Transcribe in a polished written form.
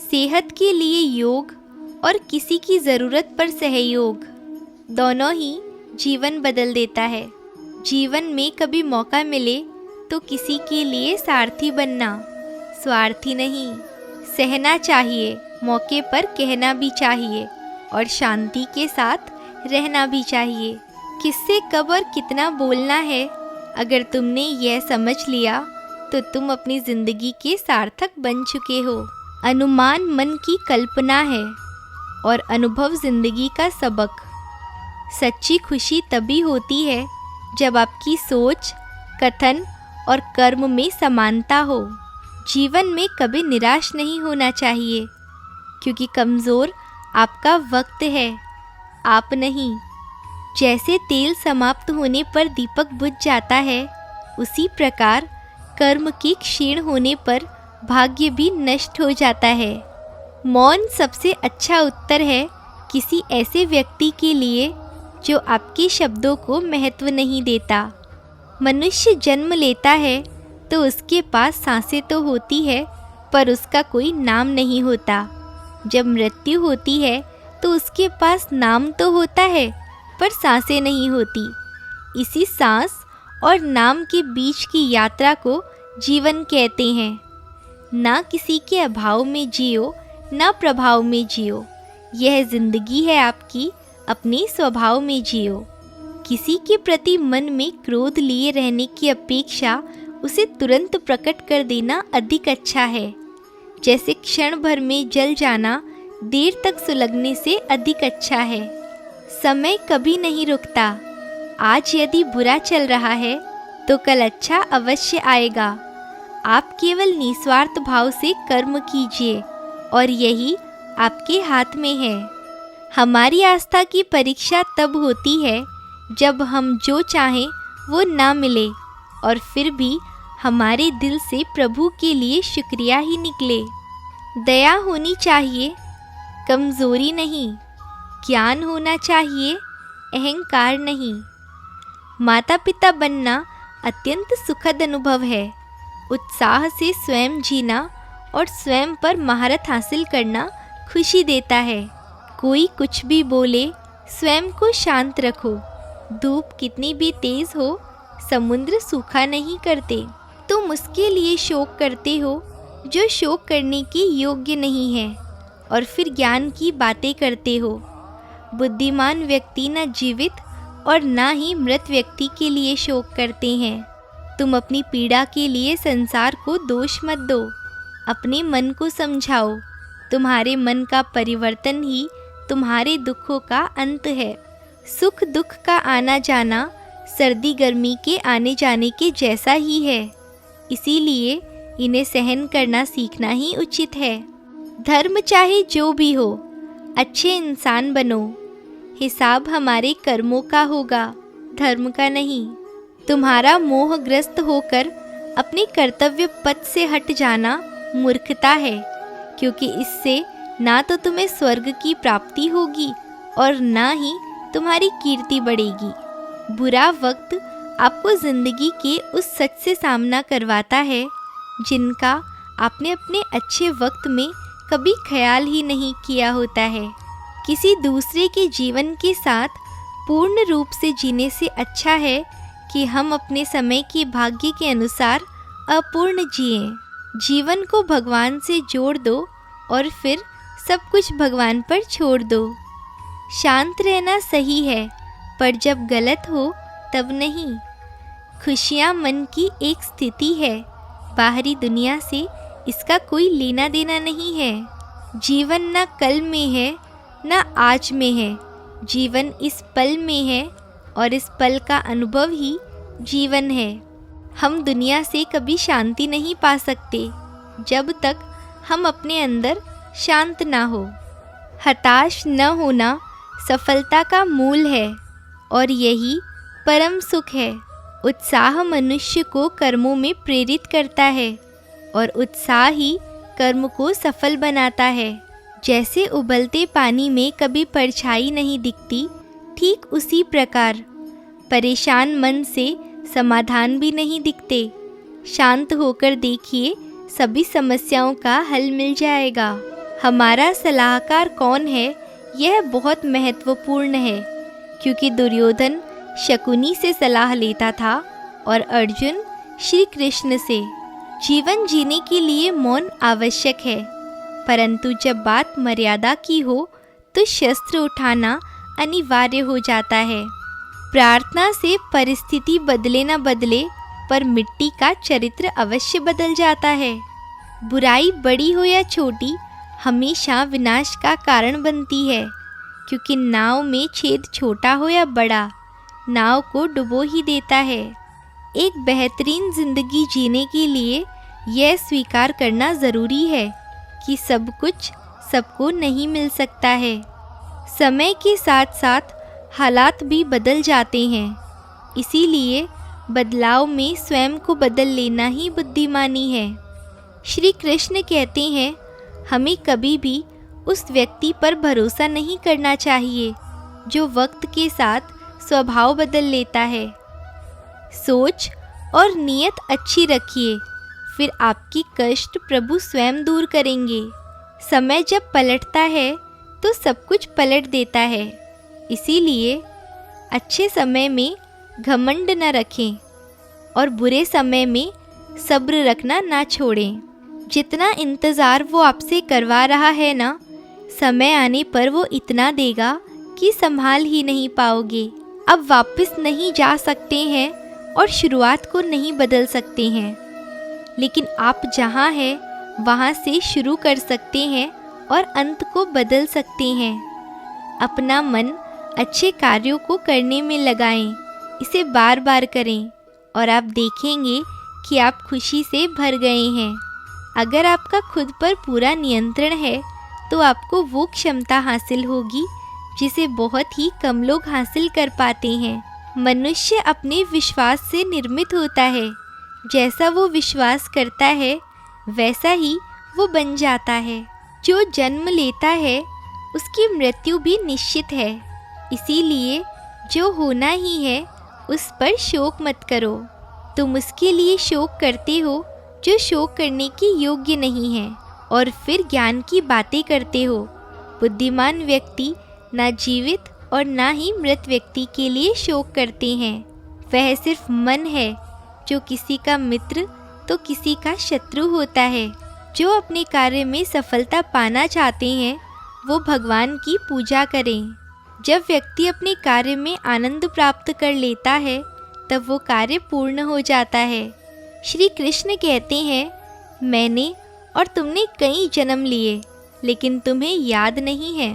सेहत के लिए योग और किसी की ज़रूरत पर सहयोग, दोनों ही जीवन बदल देता है। जीवन में कभी मौका मिले तो किसी के लिए सारथी बनना, स्वार्थी नहीं। सहना चाहिए, मौके पर कहना भी चाहिए और शांति के साथ रहना भी चाहिए। किससे कब और कितना बोलना है, अगर तुमने यह समझ लिया तो तुम अपनी ज़िंदगी के सार्थक बन चुके हो। अनुमान मन की कल्पना है और अनुभव ज़िंदगी का सबक। सच्ची खुशी तभी होती है जब आपकी सोच, कथन और कर्म में समानता हो। जीवन में कभी निराश नहीं होना चाहिए, क्योंकि कमज़ोर आपका वक्त है, आप नहीं। जैसे तेल समाप्त होने पर दीपक बुझ जाता है, उसी प्रकार कर्म के क्षीण होने पर भाग्य भी नष्ट हो जाता है। मौन सबसे अच्छा उत्तर है किसी ऐसे व्यक्ति के लिए जो आपके शब्दों को महत्व नहीं देता। मनुष्य जन्म लेता है तो उसके पास सांसें तो होती है, पर उसका कोई नाम नहीं होता। जब मृत्यु होती है तो उसके पास नाम तो होता है, पर सांसें नहीं होती। इसी सांस और नाम के बीच की यात्रा को जीवन कहते हैं। ना किसी के अभाव में जियो, ना प्रभाव में जियो। यह जिंदगी है आपकी, अपने स्वभाव में जियो। किसी के प्रति मन में क्रोध लिए रहने की अपेक्षा उसे तुरंत प्रकट कर देना अधिक अच्छा है। जैसे क्षण भर में जल जाना देर तक सुलगने से अधिक अच्छा है। समय कभी नहीं रुकता। आज यदि बुरा चल रहा है तो कल अच्छा अवश्य आएगा। आप केवल निस्वार्थ भाव से कर्म कीजिए और यही आपके हाथ में है। हमारी आस्था की परीक्षा तब होती है जब हम जो चाहें वो ना मिले और फिर भी हमारे दिल से प्रभु के लिए शुक्रिया ही निकले। दया होनी चाहिए, कमज़ोरी नहीं। ज्ञान होना चाहिए, अहंकार नहीं। माता पिता बनना अत्यंत सुखद अनुभव है। उत्साह से स्वयं जीना और स्वयं पर महारत हासिल करना खुशी देता है। कोई कुछ भी बोले, स्वयं को शांत रखो। धूप कितनी भी तेज हो, समुद्र सूखा नहीं करते। तुम उसके लिए शोक करते हो जो शोक करने के योग्य नहीं है, और फिर ज्ञान की बातें करते हो। बुद्धिमान व्यक्ति न जीवित और ना ही मृत व्यक्ति के लिए शोक करते हैं। तुम अपनी पीड़ा के लिए संसार को दोष मत दो, अपने मन को समझाओ। तुम्हारे मन का परिवर्तन ही तुम्हारे दुखों का अंत है। सुख दुख का आना जाना सर्दी गर्मी के आने जाने के जैसा ही है, इसीलिए इन्हें सहन करना सीखना ही उचित है। धर्म चाहे जो भी हो, अच्छे इंसान बनो। हिसाब हमारे कर्मों का होगा, धर्म का नहीं। तुम्हारा मोहग्रस्त होकर अपने कर्तव्य पथ से हट जाना मूर्खता है, क्योंकि इससे ना तो तुम्हें स्वर्ग की प्राप्ति होगी और ना ही तुम्हारी कीर्ति बढ़ेगी। बुरा वक्त आपको ज़िंदगी के उस सच से सामना करवाता है जिनका आपने अपने अच्छे वक्त में कभी ख्याल ही नहीं किया होता है। किसी दूसरे के जीवन के साथ पूर्ण रूप से जीने से अच्छा है कि हम अपने समय के भाग्य के अनुसार अपूर्ण जिएं। जीवन को भगवान से जोड़ दो और फिर सब कुछ भगवान पर छोड़ दो। शांत रहना सही है, पर जब गलत हो तब नहीं। खुशियाँ मन की एक स्थिति है, बाहरी दुनिया से इसका कोई लेना देना नहीं है। जीवन न कल में है न आज में है, जीवन इस पल में है और इस पल का अनुभव ही जीवन है। हम दुनिया से कभी शांति नहीं पा सकते जब तक हम अपने अंदर शांत ना हो। हताश न होना सफलता का मूल है और यही परम सुख है। उत्साह मनुष्य को कर्मों में प्रेरित करता है और उत्साह ही कर्म को सफल बनाता है। जैसे उबलते पानी में कभी परछाई नहीं दिखती, ठीक उसी प्रकार परेशान मन से समाधान भी नहीं दिखते। शांत होकर देखिए, सभी समस्याओं का हल मिल जाएगा। हमारा सलाहकार कौन है यह बहुत महत्वपूर्ण है, क्योंकि दुर्योधन शकुनी से सलाह लेता था और अर्जुन श्री कृष्ण से। जीवन जीने के लिए मौन आवश्यक है, परंतु जब बात मर्यादा की हो तो शस्त्र उठाना अनिवार्य हो जाता है। प्रार्थना से परिस्थिति बदले न बदले, पर मिट्टी का चरित्र अवश्य बदल जाता है। बुराई बड़ी हो या छोटी हमेशा विनाश का कारण बनती है, क्योंकि नाव में छेद छोटा हो या बड़ा, नाव को डुबो ही देता है। एक बेहतरीन जिंदगी जीने के लिए यह स्वीकार करना ज़रूरी है कि सब कुछ सबको नहीं मिल सकता है। समय के साथ साथ हालात भी बदल जाते हैं, इसीलिए बदलाव में स्वयं को बदल लेना ही बुद्धिमानी है। श्री कृष्ण कहते हैं, हमें कभी भी उस व्यक्ति पर भरोसा नहीं करना चाहिए जो वक्त के साथ स्वभाव बदल लेता है। सोच और नीयत अच्छी रखिए, फिर आपकी कष्ट प्रभु स्वयं दूर करेंगे। समय जब पलटता है तो सब कुछ पलट देता है, इसीलिए अच्छे समय में घमंड न रखें और बुरे समय में सब्र रखना ना छोड़ें। जितना इंतज़ार वो आपसे करवा रहा है ना, समय आने पर वो इतना देगा कि संभाल ही नहीं पाओगे। अब वापस नहीं जा सकते हैं और शुरुआत को नहीं बदल सकते हैं, लेकिन आप जहाँ हैं वहाँ से शुरू कर सकते हैं और अंत को बदल सकते हैं। अपना मन अच्छे कार्यों को करने में लगाएं, इसे बार बार करें और आप देखेंगे कि आप खुशी से भर गए हैं। अगर आपका खुद पर पूरा नियंत्रण है तो आपको वो क्षमता हासिल होगी जिसे बहुत ही कम लोग हासिल कर पाते हैं। मनुष्य अपने विश्वास से निर्मित होता है, जैसा वो विश्वास करता है वैसा ही वो बन जाता है। जो जन्म लेता है उसकी मृत्यु भी निश्चित है, इसीलिए जो होना ही है उस पर शोक मत करो। तुम उसके लिए शोक करते हो जो शोक करने के योग्य नहीं है, और फिर ज्ञान की बातें करते हो। बुद्धिमान व्यक्ति ना जीवित और ना ही मृत व्यक्ति के लिए शोक करते हैं। वह सिर्फ मन है जो किसी का मित्र तो किसी का शत्रु होता है। जो अपने कार्य में सफलता पाना चाहते हैं वो भगवान की पूजा करें। जब व्यक्ति अपने कार्य में आनंद प्राप्त कर लेता है तब वो कार्य पूर्ण हो जाता है। श्री कृष्ण कहते हैं, मैंने और तुमने कई जन्म लिए, लेकिन तुम्हें याद नहीं है।